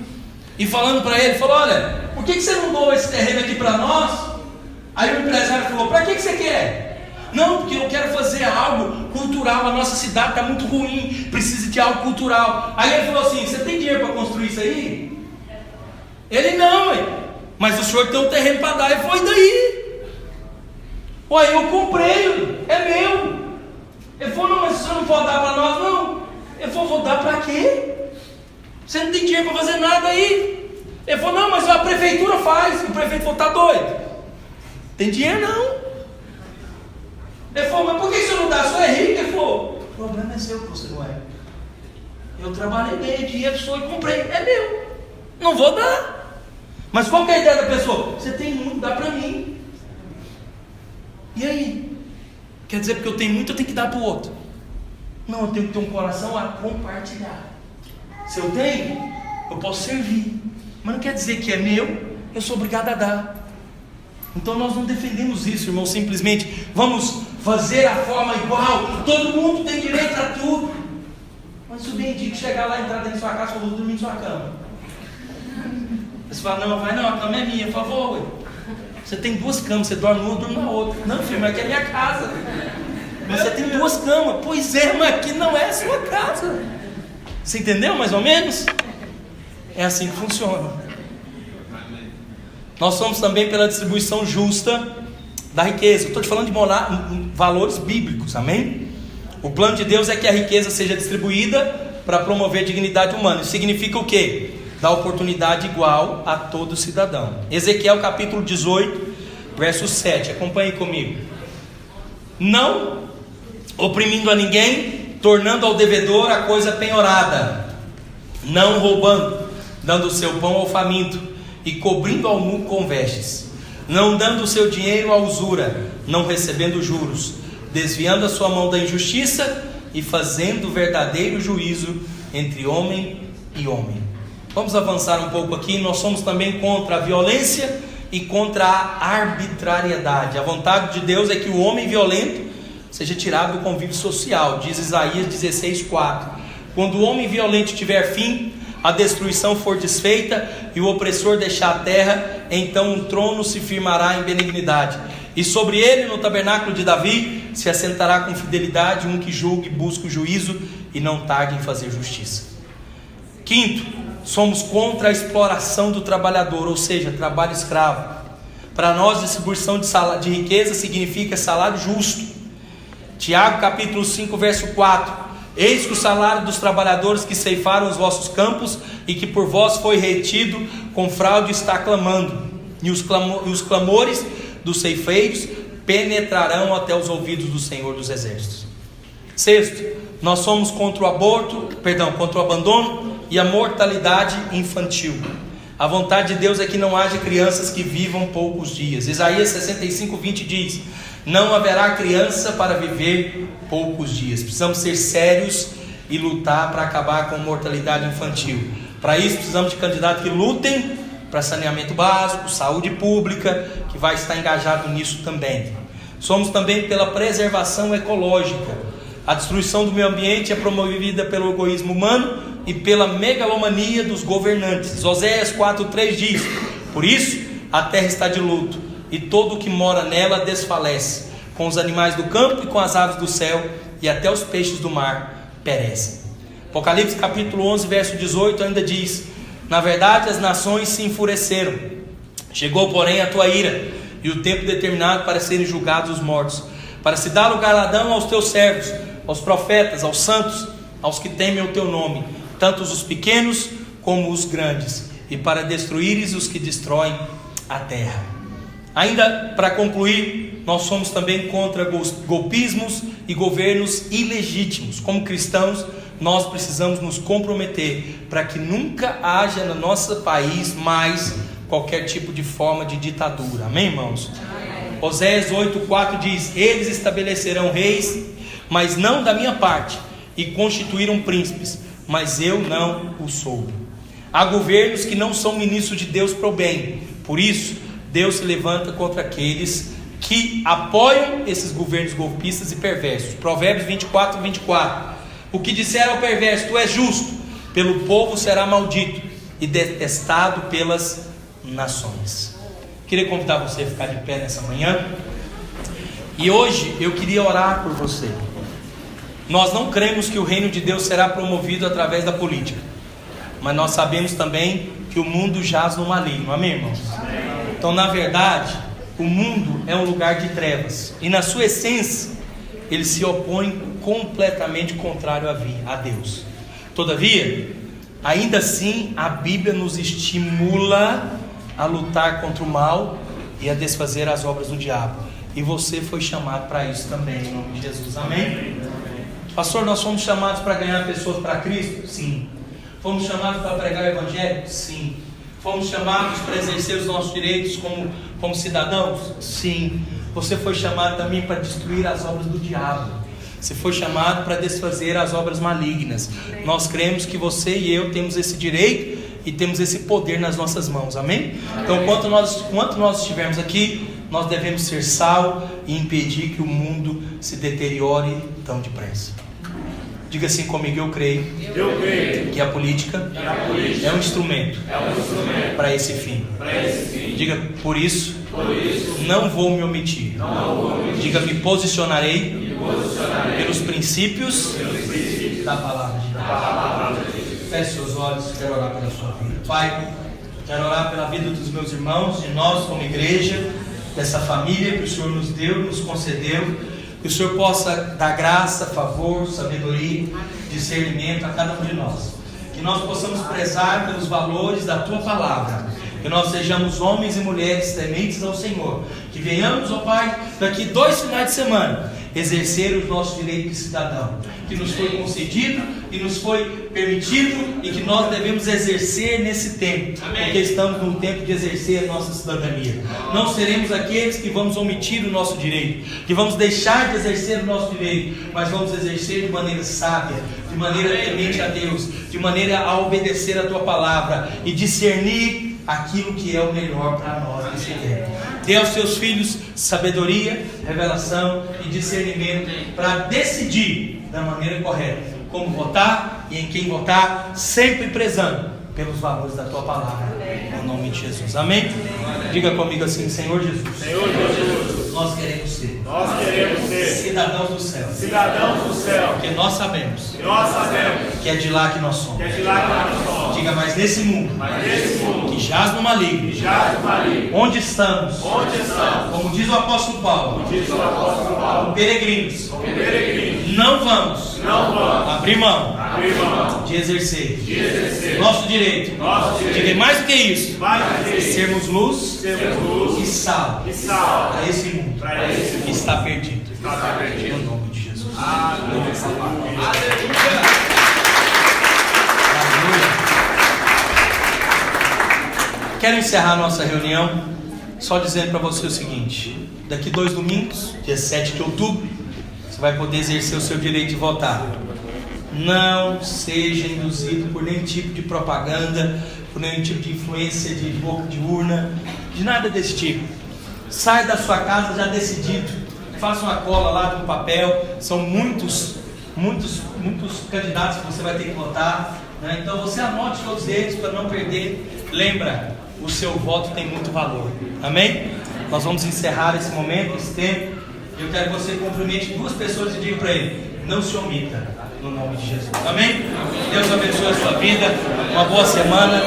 e falando para ele, falou: olha, por que você não doa esse terreno aqui para nós? Aí o empresário falou: para que você quer? Não, porque eu quero fazer algo cultural, a nossa cidade está muito ruim, precisa de algo cultural. Aí ele falou assim: você tem dinheiro para construir isso aí? Ele: não, mas o senhor tem um terreno para dar. Ele foi daí. Ué, eu comprei, é meu. Ele falou: não, mas o senhor não pode dar para nós, não. Ele falou: vou dar para quê? Você não tem dinheiro para fazer nada aí. Ele falou: não, mas a prefeitura faz. O prefeito falou: tá doido? Tem dinheiro não. Ele falou, mas por que você não dá? Só é rico? Ele falou, o problema é seu que você não é. Eu trabalhei, ganhei dinheiro, sou e comprei, é meu. Não vou dar. Mas qual que é a ideia da pessoa? Você tem muito, dá para mim. E aí? Quer dizer, porque eu tenho muito, eu tenho que dar para o outro. Não, eu tenho que ter um coração a compartilhar. Se eu tenho, eu posso servir. Mas não quer dizer que é meu, eu sou obrigado a dar. Então nós não defendemos isso, irmão, simplesmente vamos fazer a forma igual, todo mundo tem direito a tudo. Mas se o Benedito chegar lá, entrar dentro da sua casa, eu vou dormir na sua cama. Você fala, não, vai não, a cama é minha, por favor, ué. Você tem 2 camas, você dorme numa, eu durmo na outra. Não, filho, mas aqui é minha casa. Mas você tem 2 camas. Pois é, mas aqui não é a sua casa. Você entendeu mais ou menos? É assim que funciona. Nós somos também pela distribuição justa da riqueza. Estou te falando de morar em valores bíblicos, amém? O plano de Deus é que a riqueza seja distribuída para promover a dignidade humana. Isso significa o quê? Dar oportunidade igual a todo cidadão. Ezequiel capítulo 18, verso 7. Acompanhe comigo. Não oprimindo a ninguém, tornando ao devedor a coisa penhorada, não roubando, dando o seu pão ao faminto e cobrindo ao nu com vestes, não dando o seu dinheiro à usura, não recebendo juros, desviando a sua mão da injustiça e fazendo verdadeiro juízo entre homem e homem. Vamos avançar um pouco aqui. Nós somos também contra a violência e contra a arbitrariedade. A vontade de Deus é que o homem violento seja tirado do convívio social. Diz Isaías 16:4. Quando o homem violento tiver fim, a destruição for desfeita e o opressor deixar a terra, então um trono se firmará em benignidade, e sobre ele, no tabernáculo de Davi, se assentará com fidelidade um que julgue e busque o juízo e não tarde em fazer justiça. Quinto, somos contra a exploração do trabalhador, ou seja, trabalho escravo. Para nós, distribuição de riqueza significa salário justo. Tiago capítulo 5, verso 4. Eis que o salário dos trabalhadores que ceifaram os vossos campos e que por vós foi retido com fraude está clamando, e os clamores dos ceifeiros penetrarão até os ouvidos do Senhor dos Exércitos. Sexto, nós somos contra o abandono e a mortalidade infantil. A vontade de Deus é que não haja crianças que vivam poucos dias. Isaías 65:20 diz: não haverá criança para viver poucos dias. Precisamos ser sérios e lutar para acabar com a mortalidade infantil. Para isso precisamos de candidatos que lutem para saneamento básico, saúde pública, que vai estar engajado nisso também. Somos também pela preservação ecológica. A destruição do meio ambiente é promovida pelo egoísmo humano e pela megalomania dos governantes. Oséias 4:3 diz: por isso a terra está de luto, e todo o que mora nela desfalece, com os animais do campo e com as aves do céu, e até os peixes do mar perecem. Apocalipse capítulo 11, verso 18 ainda diz: na verdade as nações se enfureceram, chegou porém a tua ira, e o tempo determinado para serem julgados os mortos, para se dar o galardão aos teus servos, aos profetas, aos santos, aos que temem o teu nome, tanto os pequenos como os grandes, e para destruíres os que destroem a terra. Ainda para concluir, nós somos também contra golpismos e governos ilegítimos. Como cristãos, nós precisamos nos comprometer para que nunca haja no nosso país mais qualquer tipo de forma de ditadura. Amém, irmãos? Oséias 8:4 diz: eles estabelecerão reis, mas não da minha parte, e constituíram príncipes, mas eu não o sou. Há governos que não são ministros de Deus para o bem. Por isso Deus se levanta contra aqueles que apoiam esses governos golpistas e perversos. Provérbios 24:24. O que disser ao perverso: tu és justo, pelo povo será maldito e detestado pelas nações. Queria convidar você a ficar de pé nessa manhã. E hoje eu queria orar por você. Nós não cremos que o reino de Deus será promovido através da política, mas nós sabemos também que o mundo jaz no maligno. Amém, irmãos? Então, na verdade, o mundo é um lugar de trevas, e na sua essência ele se opõe completamente contrário a Deus. Todavia, ainda assim, a Bíblia nos estimula a lutar contra o mal e a desfazer as obras do diabo. E você foi chamado para isso também, em nome de Jesus. Amém? Pastor, nós fomos chamados para ganhar pessoas para Cristo? Sim. Fomos chamados para pregar o Evangelho? Sim. Fomos chamados para exercer os nossos direitos como cidadãos? Sim. Você foi chamado também para destruir as obras do diabo. Você foi chamado para desfazer as obras malignas. Nós cremos que você e eu temos esse direito e temos esse poder nas nossas mãos. Amém? Então, enquanto nós estivermos aqui, nós devemos ser sal e impedir que o mundo se deteriore tão depressa. Diga assim comigo: eu creio que a política é um instrumento para esse fim. Diga: por isso não vou me omitir. Diga: me posicionarei pelos princípios da palavra de Deus. Feche seus olhos, quero orar pela sua vida. Pai, quero orar pela vida dos meus irmãos, de nós como igreja, dessa família que o Senhor nos deu, nos concedeu. Que o Senhor possa dar graça, favor, sabedoria, discernimento a cada um de nós. Que nós possamos prezar pelos valores da Tua palavra. Que nós sejamos homens e mulheres tementes ao Senhor. Que venhamos, ó Pai, daqui 2 finais de semana, exercer os nossos direitos de cidadão, que nos foi concedido e nos foi permitido e que nós devemos exercer nesse tempo. Amém. Porque estamos no tempo de exercer a nossa cidadania. Não seremos aqueles que vamos omitir o nosso direito, que vamos deixar de exercer o nosso direito, mas vamos exercer de maneira sábia, de maneira temente a Deus, de maneira a obedecer a Tua palavra e discernir aquilo que é o melhor para nós nesse tempo. Dê aos seus filhos sabedoria, revelação e discernimento para decidir da maneira correta como votar e em quem votar, sempre prezando pelos valores da Tua palavra, no nome de Jesus. Amém? Diga comigo assim: Senhor Jesus, nós queremos ser cidadãos do céu, porque nós sabemos que é de lá que nós somos. Diga: mas nesse mundo que jaz no maligno, onde estamos, como diz o apóstolo Paulo, como peregrinos, não vamos abrir mão de exercer nosso direito. Diga: mais do que isso, sermos luz e sal para esse mundo que está perdido. No nome de Jesus. Aleluia. Quero encerrar a nossa reunião só dizendo para você o seguinte: daqui 2 domingos, dia 7 de outubro, você vai poder exercer o seu direito de votar. Não seja induzido por nenhum tipo de propaganda, por nenhum tipo de influência de boca de urna, de nada desse tipo. Sai da sua casa já decidido. Faça uma cola lá no papel. São muitos candidatos que você vai ter que votar, né? Então você anote todos eles para não perder. Lembra, o seu voto tem muito valor. Amém? Nós vamos encerrar esse momento, esse tempo. Eu quero que você cumprimente 2 pessoas e diga para ele: não se omita, no nome de Jesus. Amém? Deus abençoe a sua vida. Uma boa semana.